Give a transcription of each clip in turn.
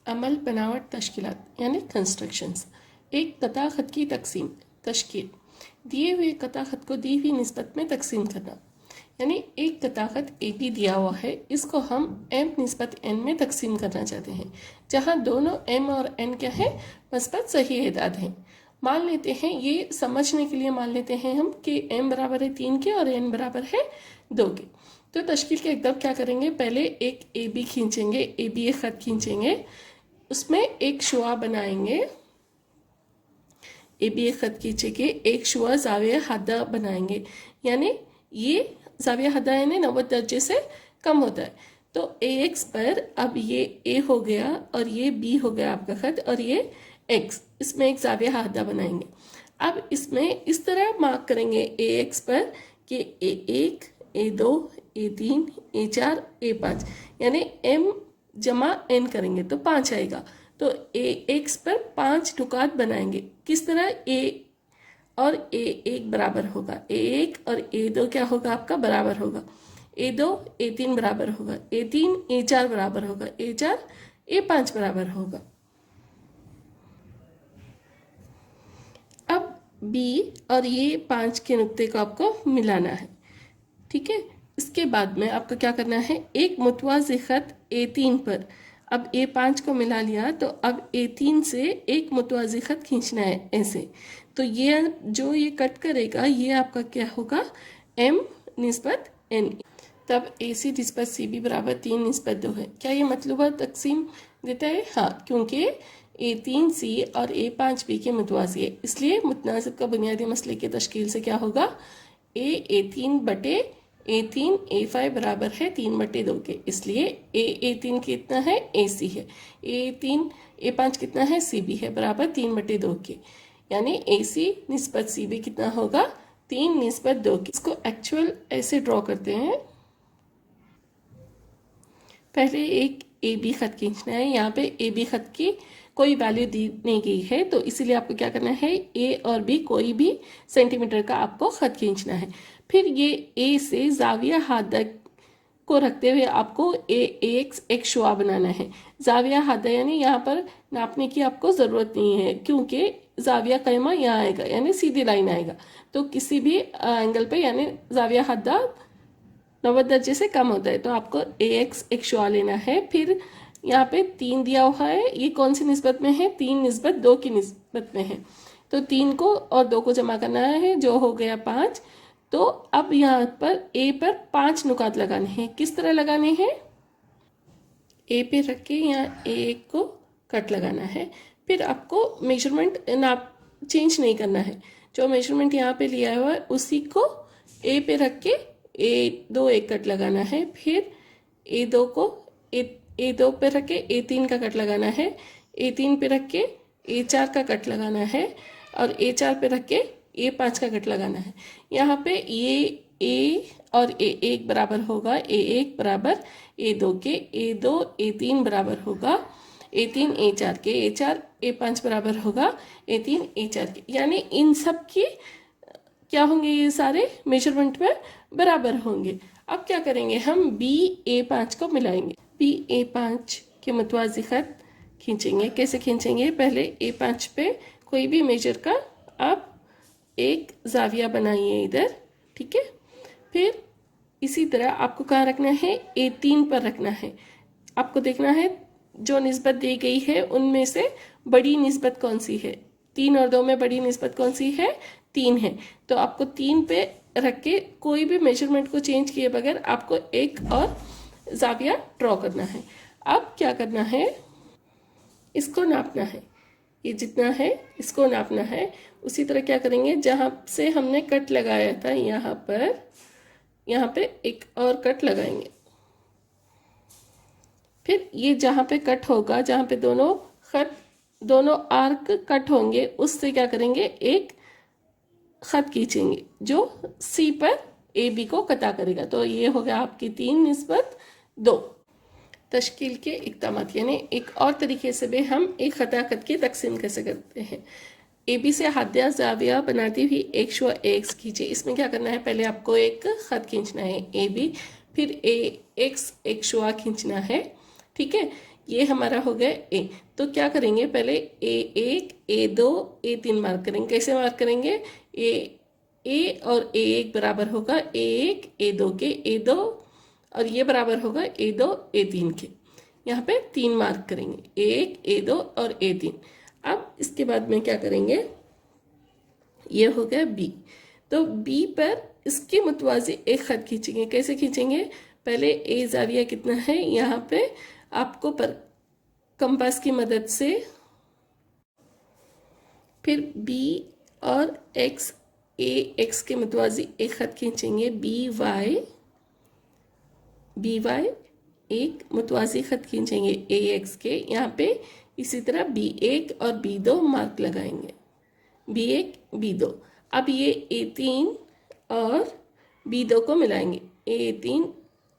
अमल बनावट तश्कीलात यानी कंस्ट्रक्शंस। एक कता खत की तकसीम तश्कील, दिए हुए कता खत को दी हुई निस्बत में तकसीम करना। यानी एक कता खत ए बी दिया हुआ है, इसको हम एम निस्बत एन में तकसीम करना चाहते हैं, जहाँ दोनों एम और एन क्या है, मस्बत सही एदाद हैं। मान लेते हैं, ये समझने के लिए मान लेते हैं हम कि एम बराबर है 3 के और एन बराबर है 2 के। तो तश्कील के एकदम क्या करेंगे, पहले एक ए बी खींचेंगे, ए बी एक खत खींचेंगे, उसमें एक शुआ बनाएंगे, ए बी एक खत खींचेंगे, एक शुआ जाविया हद्दा बनाएंगे। यानी ये जाविया हद्दा यानी 90 दर्जे से कम होता है। तो ए एक्स पर अब ये ए हो गया और ये बी हो गया आपका खत, और ये एक्स, इसमें एक जाविया हद्दा बनाएंगे। अब इसमें इस तरह मार्क करेंगे ए एक्स पर कि ए एक, ए दो, ए तीन, ए चार, ए पाँच, यानी एम जमा एन करेंगे तो 5 आएगा। तो ए एक्स पर 5 नुकात बनाएंगे। किस तरह, ए और ए एक बराबर होगा, ए एक और ए दो क्या होगा आपका, बराबर होगा। ए दो ए तीन बराबर होगा, ए तीन ए चार बराबर होगा, ए चार ए पाँच बराबर होगा। अब बी और ये 5 के नुक्ते को आपको मिलाना है, ठीक है। इसके बाद में आपको क्या करना है, एक मुतवाज़ी खत ए3 पर, अब ए5 को मिला लिया तो अब ए3 से एक मुतवाज़ी खत खींचना है ऐसे। तो ये जो ये कट करेगा ये आपका क्या होगा, एम निस्बत एन। तब ए सी निस्बत सी बी बराबर 3 निस्बत 2 है। क्या ये मतलूबा तकसीम देता है? हाँ, क्योंकि ए3 सी और ए5 बी के मुतवाज़ी है, इसलिए मुतनासिब का बुनियादी मसले की तश्कील से क्या होगा, ए3 बटे ए3 ए5 बराबर है 3/2 के, इसलिए ए3 कितना है, ए सी है, ए3 ए5 कितना है, सी बी है, बराबर 3/2 के। यानी ए सी निस्बत सी बी कितना होगा, 3 निस्बत 2 के। इसको एक्चुअल ऐसे ड्रॉ करते हैं। पहले एक ए बी खत खींचना है, यहाँ पे ए बी खत की कोई वैल्यू दी नहीं गई है, तो इसीलिए आपको क्या करना है, ए और बी कोई भी सेंटीमीटर का आपको खत खींचना है। फिर ये ए से जाविया हादा को रखते हुए आपको एक शुआ बनाना है। जाविया हादा यानी यहाँ पर नापने की आपको ज़रूरत नहीं है, क्योंकि जाविया कैमा यहाँ आएगा, यानी सीधी लाइन आएगा। तो किसी भी एंगल पे यानी जाविया हादा 90 दर्जे से कम होता है, तो आपको ए एक्स एक शुआ लेना है। फिर यहाँ पे 3 दिया हुआ है, ये कौन सी निस्बत में है, 3 निस्बत 2 की निस्बत में है। तो 3 को और 2 को जमा करना है, जो हो गया 5। तो अब यहाँ पर ए पर 5 नुकात लगाने हैं। किस तरह लगाने हैं, ए पे रख के यहाँ ए को कट लगाना है। फिर आपको मेजरमेंट नाप चेंज नहीं करना है, जो मेजरमेंट यहाँ पे लिया हुआ है उसी को ए पे रख के ए2 एक कट लगाना है। फिर ए2 को ए2 पे रख के ए3 का कट लगाना है, ए3 पे रख के ए4 का कट लगाना है, और ए4 पे रख के ए5 का कट लगाना है। यहाँ पे ये ए और ए1 बराबर होगा, ए1 बराबर ए2 के, ए2 ए3 बराबर होगा ए3 ए4 के, ए4 ए5 बराबर होगा ए3 ए4 के। यानी इन सब की क्या होंगे, ये सारे मेजरमेंट में बराबर होंगे। अब क्या करेंगे, हम बी ए5 को मिलाएंगे। बी ए5 के मुतवाज़ी खत खींचेंगे। कैसे खींचेंगे, पहले ए5 पे कोई भी मेजर का आप एक जाविया बनाइए इधर, ठीक है। फिर इसी तरह आपको कहाँ रखना है, ए3 पर रखना है। आपको देखना है जो निस्बत दी गई है उनमें से बड़ी निस्बत कौन सी है, 3 और 2 में बड़ी निस्बत कौन सी है, 3 है। तो आपको 3 पे रख के कोई भी मेजरमेंट को चेंज किए बगैर आपको एक और जाविया ड्रॉ करना है। अब क्या करना है, इसको नापना है, ये जितना है इसको नापना है। उसी तरह क्या करेंगे, जहाँ से हमने कट लगाया था यहाँ पे एक और कट लगाएंगे। फिर ये जहाँ पे कट होगा, जहाँ पे दोनों आर्क कट होंगे, उससे क्या करेंगे, एक खत खींचेंगे जो सी पर ए बी को कता करेगा। तो ये हो गया आपकी 3 निस्बत 2। तश्कील के इक़दामात, यानी एक और तरीके से भी हम एक खता खत की तकसीम कैसे करते हैं। ए बी से हाद्या जाविया बनाती हुई एक शुआ एक्स खींचे। इसमें क्या करना है, पहले आपको एक खत खींचना है ए बी, फिर ए एक्स एक शुआ खींचना है, ठीक है। ये हमारा हो गया ए। तो क्या करेंगे, पहले A1 A2 A3 मार्क करेंगे। कैसे मार्क करेंगे, ए और A1 बराबर होगा A1 A2 के, A2 और ये बराबर होगा A2 A3 के। यहाँ पे 3 मार्क करेंगे, A1 A2 और A3। अब इसके बाद में क्या करेंगे, ये हो गया बी। तो बी पर इसके मुतवाज़ी एक खत खींचेंगे। कैसे खींचेंगे, पहले ए जाविया कितना है, यहाँ पे आपको पर कंपास की मदद से, फिर बी और एक्स, ए एक्स के मुतवाज़ी एक खत खींचेंगे, बी वाई एक मुतवाज़ी खत खींचेंगे ए एक्स के यहाँ पे। इसी तरह B1 और B2 मार्क लगाएंगे, B1 B2। अब ये A3 और B2 को मिलाएंगे, A3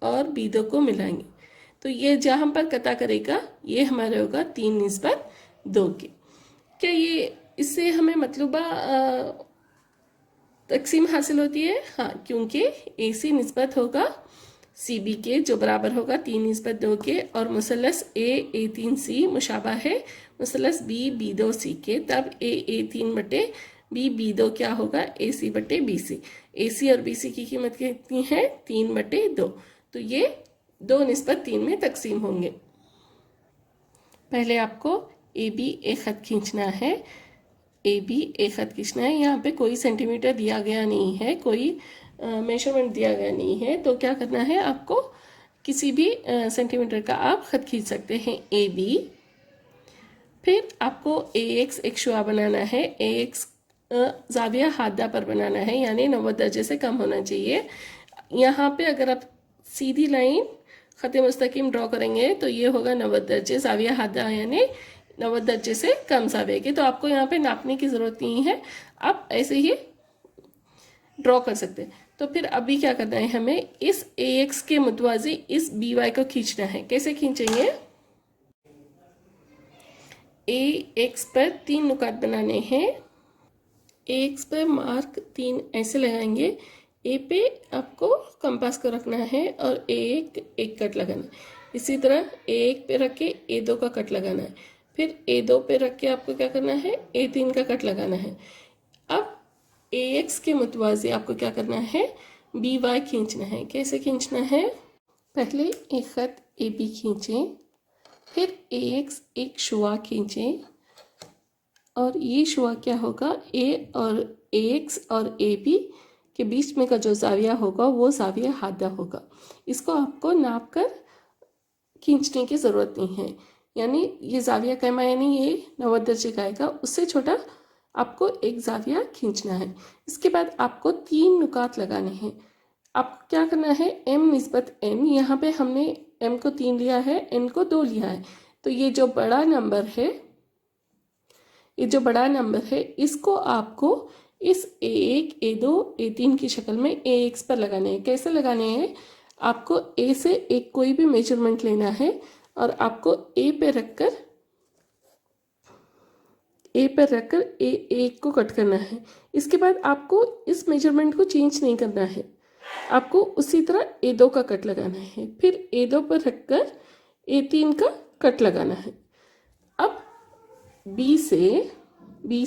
और B2 को मिलाएंगे। तो ये जहाँ पर कता करेगा ये हमारा होगा 3:2 के। क्या ये इससे हमें मतलूबा तकसीम हासिल होती है? हाँ, क्योंकि AC निस्बत होगा CB के, जो बराबर होगा 3:2 के, और मुसलस A3C मुशाबा है मुसलस B2C के। तब A3 बटे B2 क्या होगा, AC बटे BC। AC और BC की कीमत कितनी है, 3/2। तो ये 2:3 में तकसीम होंगे। पहले आपको AB एक खत खींचना है, AB एक खत खींचना है। यहाँ पे कोई सेंटीमीटर दिया गया नहीं है, कोई मेजरमेंट दिया गया नहीं है। तो क्या करना है, आपको किसी भी सेंटीमीटर का आप खत खींच सकते हैं, AB। फिर आपको AX एक शुआ बनाना है, AX जाविया हादा पर बनाना है, यानी 90 दर्जे से कम होना चाहिए। यहाँ पे अगर आप सीधी लाइन ख़त मुस्तकीम ड्रॉ करेंगे तो ये होगा 90 दर्जे, जाविया हादा यानी 90 दर्जे से कम जाविया की। तो आपको यहाँ पे नापने की ज़रूरत नहीं है, आप ऐसे ही ड्रॉ कर सकते हैं। तो फिर अभी क्या करना है, हमें इस AX के मुतवाज़ी इस BY को खींचना है। कैसे खींचेंगे, AX पर 3 नुकात बनाने हैं। AX पर मार्क 3 ऐसे लगाएंगे, A पे आपको कंपास को रखना है और एक कट लगाना है। इसी तरह A1 पे रख के A2 का कट लगाना है। फिर A2 पे रख के आपको क्या करना है, A3 का कट लगाना है। अब AX के मुतवाज़ी आपको क्या करना है, BY खींचना है। कैसे खींचना है, पहले एक ख़त AB खींचें, फिर AX एक शुआ खींचें, और ये शुआ क्या होगा, A और AX और AB के बीच में का जो जाविया होगा वो जाविया हादा होगा। इसको आपको नाप कर खींचने की ज़रूरत नहीं है, यानी ये जाविया कैमा यानी ये 90 दर्जे का आएगा, उससे छोटा आपको एक जाविया खींचना है। इसके बाद आपको 3 नुकात लगाने हैं। आपको क्या करना है, M निस्बत N, यहाँ पे हमने M को 3 लिया है, N को 2 लिया है। तो ये जो बड़ा नंबर है, इसको आपको इस A1 A2 A3 की शक्ल में AX पर लगाने हैं। कैसे लगाने हैं, आपको A से एक कोई भी मेजरमेंट लेना है और आपको A पे रखकर A1 को कट करना है। इसके बाद आपको इस मेजरमेंट को चेंज नहीं करना है, आपको उसी तरह A2 का कट लगाना है। फिर A2 पर रखकर A3 का कट लगाना है। अब B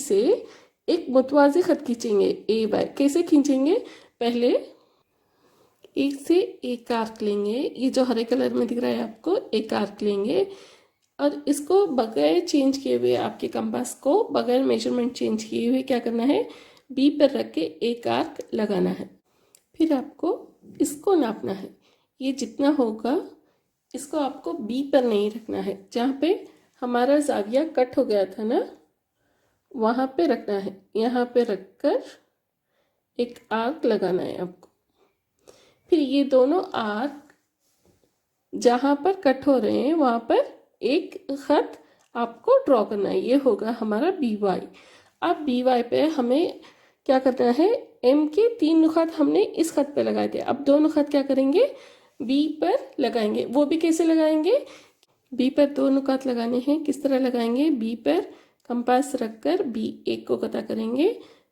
से एक मुतवाज़ी खत खींचेंगे, AY। कैसे खींचेंगे, पहले एक से एक आर्क लेंगे, ये जो हरे कलर में दिख रहा है आपको, एक आर्क लेंगे और इसको बगैर चेंज किए हुए, आपके कंपास को बगैर मेजरमेंट चेंज किए हुए क्या करना है, B पर रख के एक आर्क लगाना है। फिर आपको इसको नापना है, ये जितना होगा इसको आपको B पर नहीं रखना है, जहाँ पे हमारा जाविया कट हो गया था ना, वहाँ पे रखना है। यहाँ पे रखकर एक आर्क लगाना है आपको। फिर ये दोनों आर्क जहाँ पर कट हो रहे हैं वहाँ पर एक खत आपको ड्रॉ करना है, ये होगा हमारा BY। अब BY पे हमें क्या करना है, M के 3 नुकात हमने इस खत पे लगाए थे, अब 2 नुकात क्या करेंगे, B पर लगाएंगे। वो भी कैसे लगाएंगे, B पर 2 नुकात लगाने हैं। किस तरह लगाएंगे, B पर कंपास रखकर B1 को कता करेंगे,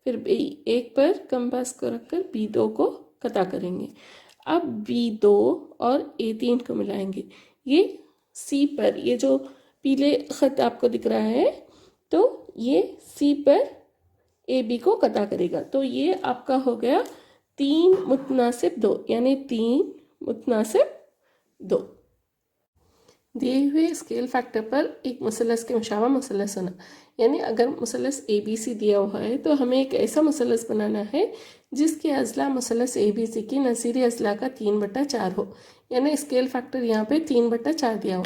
फिर B1 पर कंपास को रखकर B2 को कता करेंगे। अब B2 और A3 को मिलाएंगे, ये सी पर, ये जो पीले खत आपको दिख रहा है, तो ये सी पर ए बी को कता करेगा। तो ये आपका हो गया 3 मुतनासिब 2, यानी 3 मुतनासिब 2। दिए हुए स्केल फैक्टर पर एक मुसलस के मुशाबा मुसलस होना, यानी अगर मुसलस ए बी सी दिया हुआ है तो हमें एक ऐसा मुसलस बनाना है जिसके अजला मुसलस ए बी सी की नज़ीरी अजला का 3/4 हो, यानी स्केल फैक्टर यहाँ पे 3/4 दिया हो।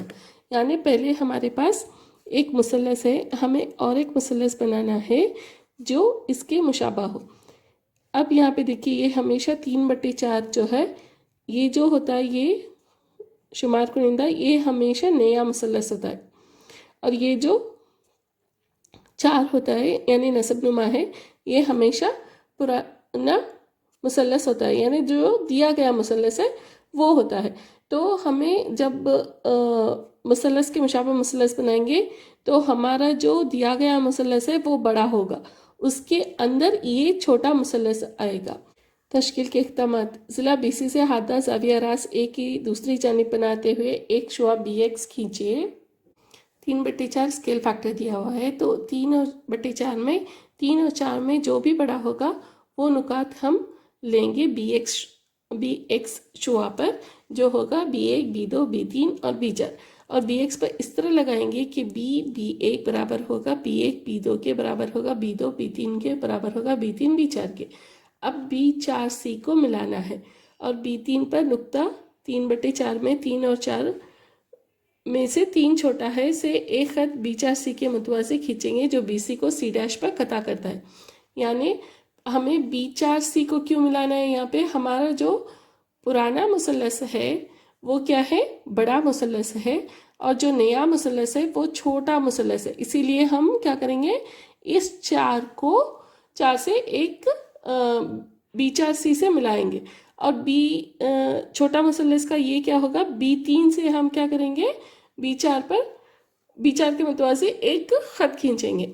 यानी पहले हमारे पास एक मुसलस है, हमें और एक मुसलस बनाना है जो इसके मुशाबा हो। अब यहाँ पे देखिए, ये हमेशा 3/4 जो है, ये जो होता है ये शुमार कुनिंदा, ये हमेशा नया मुसलस होता है। और ये जो 4 होता है यानी नसब नुमा है, ये हमेशा पुराना मुसलस होता है, यानी जो दिया गया मुसलस है वो होता है। तो हमें जब मुसलस के मुशाबा मुसलस बनाएंगे तो हमारा जो दिया गया मुसलस है वो बड़ा होगा, उसके अंदर ये छोटा मुसलस आएगा। तश्कील के इक़दामात, ज़िला BC से हादा ज़ाविया रास ए की दूसरी जानिब बनाते हुए एक शुआ BX खींचिए। 3/4 स्केल फैक्टर दिया हुआ है, तो 3/4 में 3 और 4 में जो भी बड़ा होगा वो नुकात हम लेंगे BX शुआ पर, जो होगा B1, B2, B3 और B4। और BX पर इस तरह लगाएंगे कि B1 बराबर होगा B1, B2 के बराबर होगा B2, B3 के बराबर होगा B3, B4 के। अब B4C को मिलाना है और B3 पर नुक्ता 3/4 में 3 और 4 में से 3 छोटा है से एक खत B4C के मुतवाज़ी खींचेंगे जो BC को C' पर कता करता है। यानी हमें B4C को क्यों मिलाना है, यहाँ पे हमारा जो पुराना मुसलस है वो क्या है, बड़ा मुसलस है, और जो नया मुसलस है वो छोटा मुसलस है। इसीलिए हम क्या करेंगे, इस 4 से एक B4C से मिलाएंगे। और छोटा मुसलस का ये क्या होगा, B3 से हम क्या करेंगे, B4 के मुतवाज़ी एक खत खींचेंगे,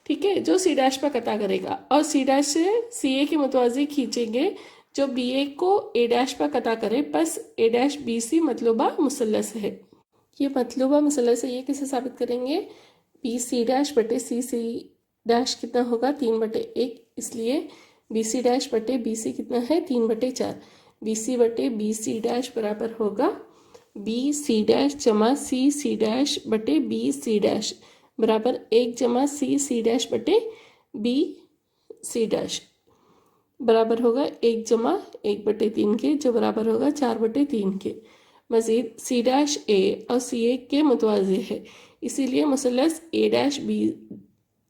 ठीक है, जो C' पर कता करेगा। और C' से CA के मुतवाज़ी खींचेंगे जो BA को A' पर कता करे, बस A' BC मतलूबा मुसलस है। ये मतलूबा मुसलस है, ये कैसे साबित करेंगे, BC' बटे CC' कितना होगा 3/1, इसलिए BC' बटे BC कितना है 3/4। BC बटे BC' बराबर होगा BC' जमा CC' बटे BC' बराबर 1 जमा CC' बटे BC' बराबर होगा 1 जमा 1/3 के, जो बराबर होगा 4/3 के। मज़ीद C' और CA के मुतवाज़ी है, इसीलिए मुसलस A'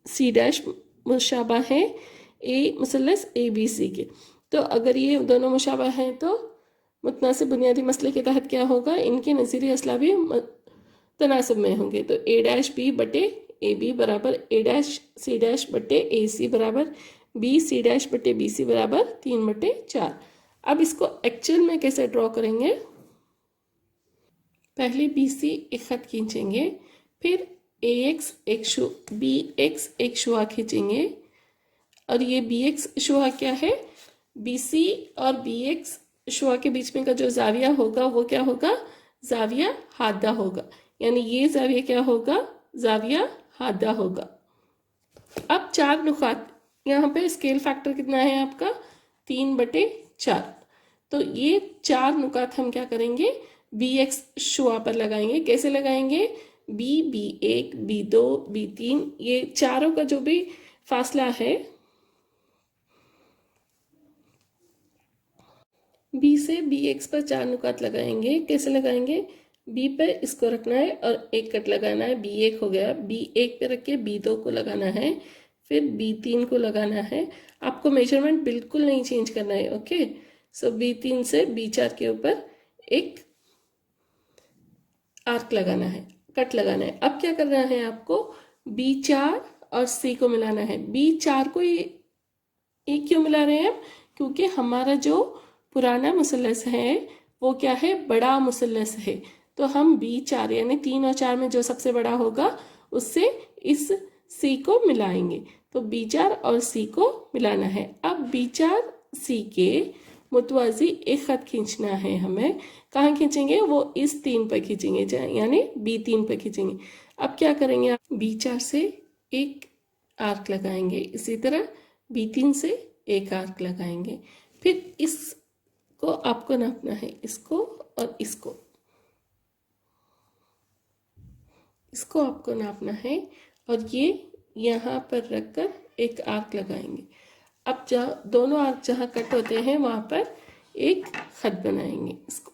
C' मुशाबा है मुसलस ABC के। तो अगर ये दोनों मुशाबा हैं तो मुतनासिब बुनियादी मसले के तहत क्या होगा, इनके नज़ीरी असला भी तनासब में होंगे। तो A' बटे AB बराबर A' बटे AC बराबर BC' बटे BC बराबर 3/4। अब इसको एक्चुअल में कैसे ड्रॉ करेंगे, पहले BC एक खत खींचेंगे, फिर BX एक शुआ खींचेंगे, और ये BX शुआ क्या है, BC और BX शुआ के बीच में का जो जाविया होगा वो क्या होगा, जाविया हादा होगा, यानी ये जाविया क्या होगा, जाविया हादा होगा। अब 4 नुकात, यहाँ पे स्केल फैक्टर कितना है आपका 3/4, तो ये 4 नुकात हम क्या करेंगे, BX शुआ पर लगाएंगे। कैसे लगाएंगे, B1, B2, B3, ये चारों का जो भी फासला है, B से BX पर 4 नुकात लगाएंगे। कैसे लगाएंगे, B पे इसको रखना है और एक कट लगाना है, B1 हो गया, B1 पे रख के B2 को लगाना है, फिर B3 को लगाना है। आपको मेजरमेंट बिल्कुल नहीं चेंज करना है, ओके। सो B3 से B4 के ऊपर एक आर्क लगाना है, कट लगाना है। अब क्या करना है आपको, B4 और C को मिलाना है। B4 को ये क्यों मिला रहे हैं हम, क्योंकि हमारा जो पुराना मुसलस है वो क्या है, बड़ा मुसलस है। तो हम B4 यानी 3 और 4 में जो सबसे बड़ा होगा उससे इस C को मिलाएंगे। तो B4 और C को मिलाना है। अब B4 C के मुतवाजी एक खत खींचना है हमें। कहाँ खींचेंगे? वो इस 3 पर खींचेंगे, यानी B3 पर खींचेंगे। अब क्या करेंगे आप? B4 से एक आर्क लगाएंगे, इसी तरह B3 से एक आर्क लगाएंगे। फिर इसको आपको नापना है, इसको और इसको आपको नापना है, और ये यहाँ पर रखकर एक आर्क लगाएंगे। अब जहाँ दोनों आर्क जहाँ कट होते हैं वहाँ पर एक खत बनाएंगे इसको,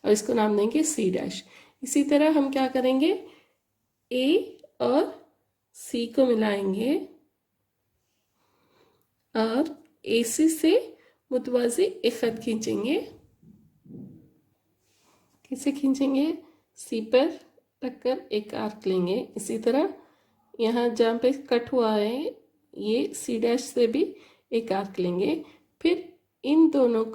और इसको नाम देंगे C'। इसी तरह हम क्या करेंगे? A और C को मिलाएंगे और AC से मुतवाज़ी एक खत खींचेंगे। कैसे खींचेंगे? C पर रखकर एक आर्क लेंगे, इसी तरह यहाँ जहाँ पे कट हुआ है ये C' से भी एक आर्क लेंगे। फिर इन दोनों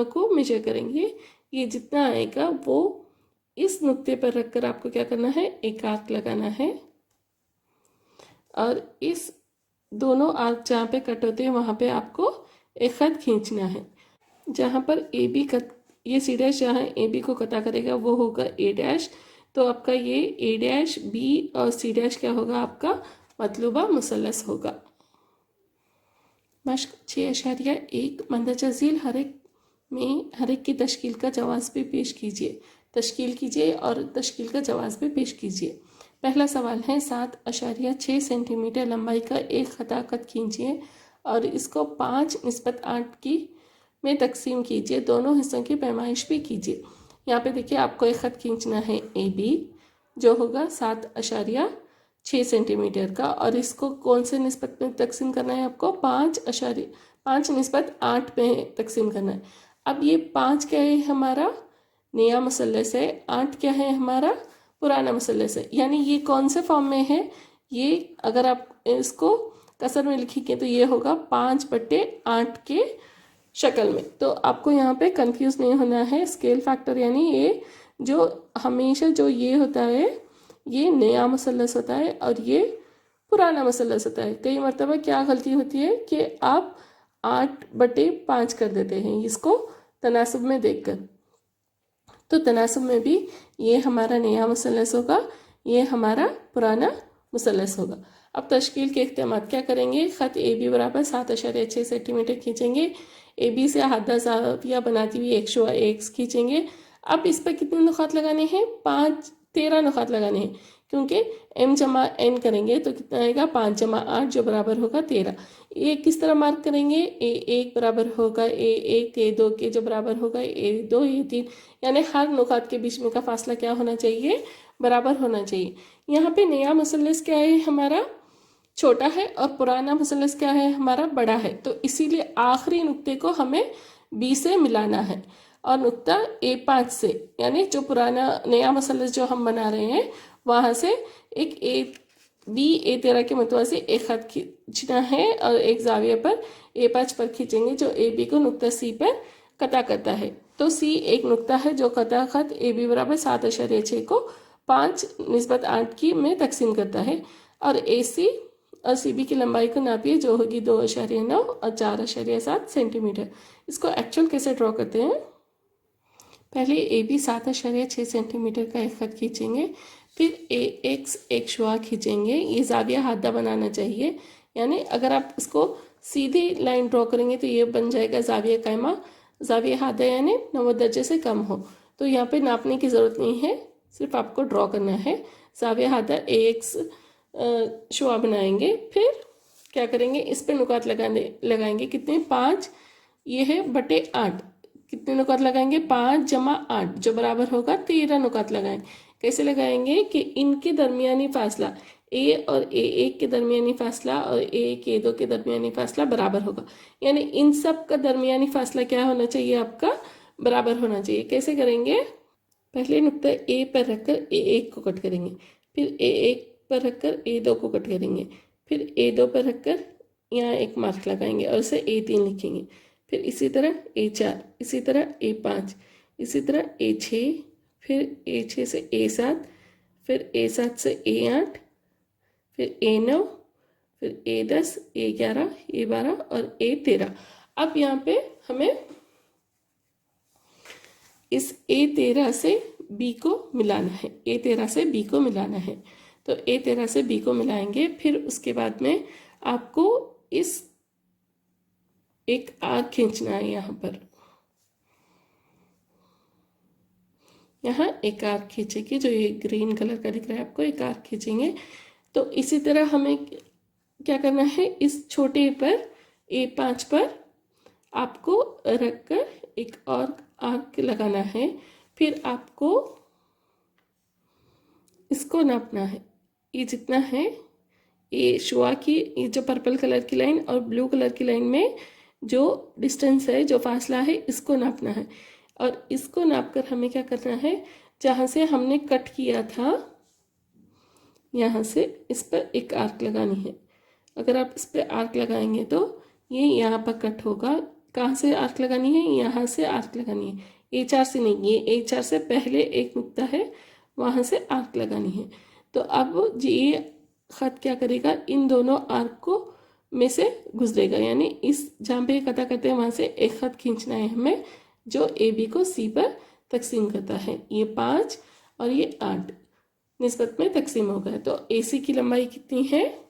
को मेजर करेंगे, ये जितना आएगा वो इस नुक्ते पर रखकर आपको क्या करना है? एक आर्क लगाना है, और इस दोनों आर्क जहाँ पे कट होते हैं वहाँ पे आपको एक खत खींचना है। जहाँ पर AB कट, ये C' जहाँ AB को कटा करेगा वो होगा A', तो आपका ये A', B और C' क्या होगा? आपका मतलूबा मुसल्लस होगा। मश्क 6.1 मंदरजा झील हर एक की तश्कील का जवाब भी पेश कीजिए। तश्कील कीजिए और तश्कील का जवाब भी पेश कीजिए। पहला सवाल है 7.6 सेंटीमीटर लंबाई का एक खत खींचिए और इसको 5:8 की में तकसीम कीजिए। दोनों हिस्सों की पैमाइश भी कीजिए। यहाँ पे देखिए आपको एक खत खींचना है AB जो होगा 7.6 सेंटीमीटर का, और इसको कौन से निस्बत में तकसीम करना है? आपको 5:8 में तकसीम करना है। अब ये 5 क्या है? हमारा नया मुसल्लस है। 8 क्या है? हमारा पुराना मुसल्लस है। यानी ये कौन से फॉर्म में है? ये अगर आप इसको कसर में लिखेंगे तो ये होगा 5/8 के शक्ल में। तो आपको यहाँ पे कंफ्यूज नहीं होना है। स्केल फैक्टर यानी ये जो हमेशा जो ये होता है ये नया मुसल्लस होता है और ये पुराना मुसल्लस होता है। कई मरतबा क्या गलती होती है कि आप 8/5 कर देते हैं इसको तनासब में देखकर। तो तनासब में भी ये हमारा नया मुसल्लस होगा, ये हमारा पुराना मुसल्लस होगा। अब तश्कील के इख्तियामात क्या करेंगे? ख़त AB बराबर 7.6 सेंटीमीटर खींचेंगे। AB से हादा ज़ाविया बनाती हुई 101 खींचेंगे। अब इस पर कितने नुकात लगाने हैं? 13 नुकात लगाने हैं, क्योंकि M जमा N करेंगे तो कितना आएगा? 5 जमा 8 जो बराबर होगा 13। ये किस तरह मार्क करेंगे? A1 बराबर होगा A1, A2 के जो बराबर होगा A2, A3, यानी हर नुकात के बीच में का फासला क्या होना चाहिए? बराबर होना चाहिए। यहाँ पे नया मुसल्लस क्या है? हमारा छोटा है और पुराना मुसल्लस क्या है? हमारा बड़ा है। तो इसीलिए आखिरी नुक्ते को हमें B से मिलाना है और नुक्ता A5 से, यानी जो पुराना नया मुसल्लस जो हम बना रहे हैं वहाँ से एक B A13 के मुतवाज़ी एक खत खींचना है और एक जाविया पर A5 पर खींचेंगे जो AB को नुक्ता C पर कता करता है। तो C एक नुक्ता है जो कता खत AB बराबर 7.6 को 5:8 की में तकसीम करता है, और AC और CB की लंबाई को नापिए जो होगी 2.9 और 4.7 सेंटीमीटर। इसको एक्चुअल कैसे ड्रॉ करते हैं? पहले AB 7.6 सेंटीमीटर का एक खत खींचेंगे, फिर AX एक शुआ खींचेंगे। ये ज़ाविया हादा बनाना चाहिए, यानी अगर आप इसको सीधी लाइन ड्रॉ करेंगे तो ये बन जाएगा ज़ाविया कायमा। ज़ाविया हादा यानी 90 दर्जे से कम हो। तो यहाँ पे नापने की ज़रूरत नहीं है, सिर्फ आपको ड्रॉ करना है। ज़ाविया हादा AX शुआ बनाएंगे। फिर क्या करेंगे? इस पे नुकात लगाएंगे। कितने? 5, ये है बटे 8। कितने नुकात लगाएंगे? 5 जमा 8 जो बराबर होगा 13 नुकात लगाएंगे। कैसे लगाएंगे कि इनके दरमियानी फासला A और A1 के दरमियानी फासला और A1 A2 के दरमियानी फासला बराबर होगा, यानी इन सब का दरमियानी फासला क्या होना चाहिए? आपका बराबर होना चाहिए। कैसे करेंगे? पहले नुक्ता A पर रखकर A1 को कट करेंगे, फिर A1 पर रखकर A2 को कट करेंगे, फिर A2 पर रखकर यहाँ एक मार्क लगाएंगे और उसे A3 लिखेंगे। फिर इसी तरह A4, इसी तरह A5, इसी तरह A6, फिर A6 से A7, फिर A7 से A8, फिर A9, फिर A10, A11, A12 और A13। अब यहाँ पे हमें इस A13 से B को मिलाना है, A13 से B को मिलाना है। तो A13 से B को मिलाएंगे, फिर उसके बाद में आपको इस एक आर्क खींचना है। यहाँ पर यहाँ एक आर्क खींचेगी, जो ये ग्रीन कलर का दिख रहा है आपको, एक आर्क खींचेंगे। तो इसी तरह हमें क्या करना है, इस छोटे पर A5 पर आपको रखकर एक और आर्क लगाना है। फिर आपको इसको नापना है, ये जितना है, ये शुआ की ये जो पर्पल कलर की लाइन और ब्लू कलर की लाइन में जो डिस्टेंस है, जो फासला है, इसको नापना है। और इसको नापकर हमें क्या करना है, जहाँ से हमने कट किया था यहाँ से इस पर एक आर्क लगानी है। अगर आप इस पर आर्क लगाएंगे तो ये यहाँ पर कट होगा। कहाँ से आर्क लगानी है, यहाँ से आर्क लगानी है, A4 से नहीं, ये A4 से पहले एक नुक्ता है, वहाँ से आर्क लगानी है। तो अब ये खत क्या करेगा, इन दोनों आर्क को में से गुजरेगा, यानी इस जहाँ पे कटा करते हैं वहाँ से एक खत खींचना है हमें, जो AB को C पर तकसीम करता है। ये 5 और ये 8 निस्बत में तकसीम हो गया। तो AC की लंबाई कितनी है,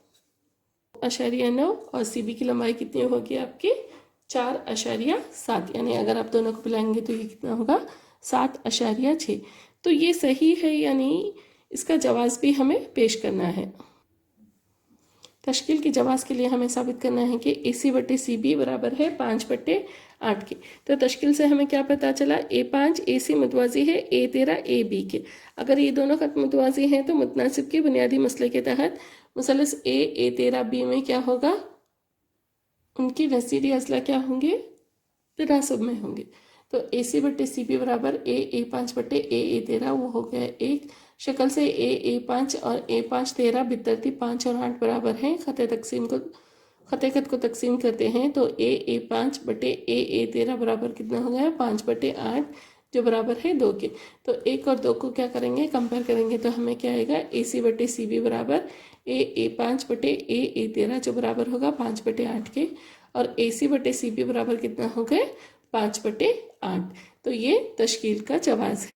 0.9, और CB की लंबाई कितनी होगी आपकी, 4.7। यानी अगर आप दोनों को मिलाएंगे तो ये कितना होगा, 7.6। तो ये सही है, यानी इसका जवाब भी हमें पेश करना है। तश्कील की जवाब के लिए हमें साबित करना है कि AC/CB बराबर है 5/8 के। तो तश्कील से हमें क्या पता चला, A5 AC मुतवाज़ी है A13 AB के। अगर ये दोनों खत मुतवाज़ी हैं तो मुतनासिब के बुनियादी मसले के तहत मुसलस A13B में क्या होगा, उनकी नज़ीरी अज़ला क्या होंगे, तनासब में होंगे। तो AC/CB बराबर A5/A13, वो हो गया 1। शक्ल से A5 और A5 13 बितरतीब 5 और 8 बराबर हैं। खत को तकसीम करते हैं तो A5/A13 बराबर कितना हो गया, 5/8, जो बराबर है 2 के। तो 1 और 2 को क्या करेंगे, कंपेयर करेंगे तो हमें क्या आएगा, AC/CB बराबर A5/A13, जो बराबर होगा 5/8 के। और AC/CB बराबर कितना हो गए, 5/8। तो ये तश्कील का जवाब है।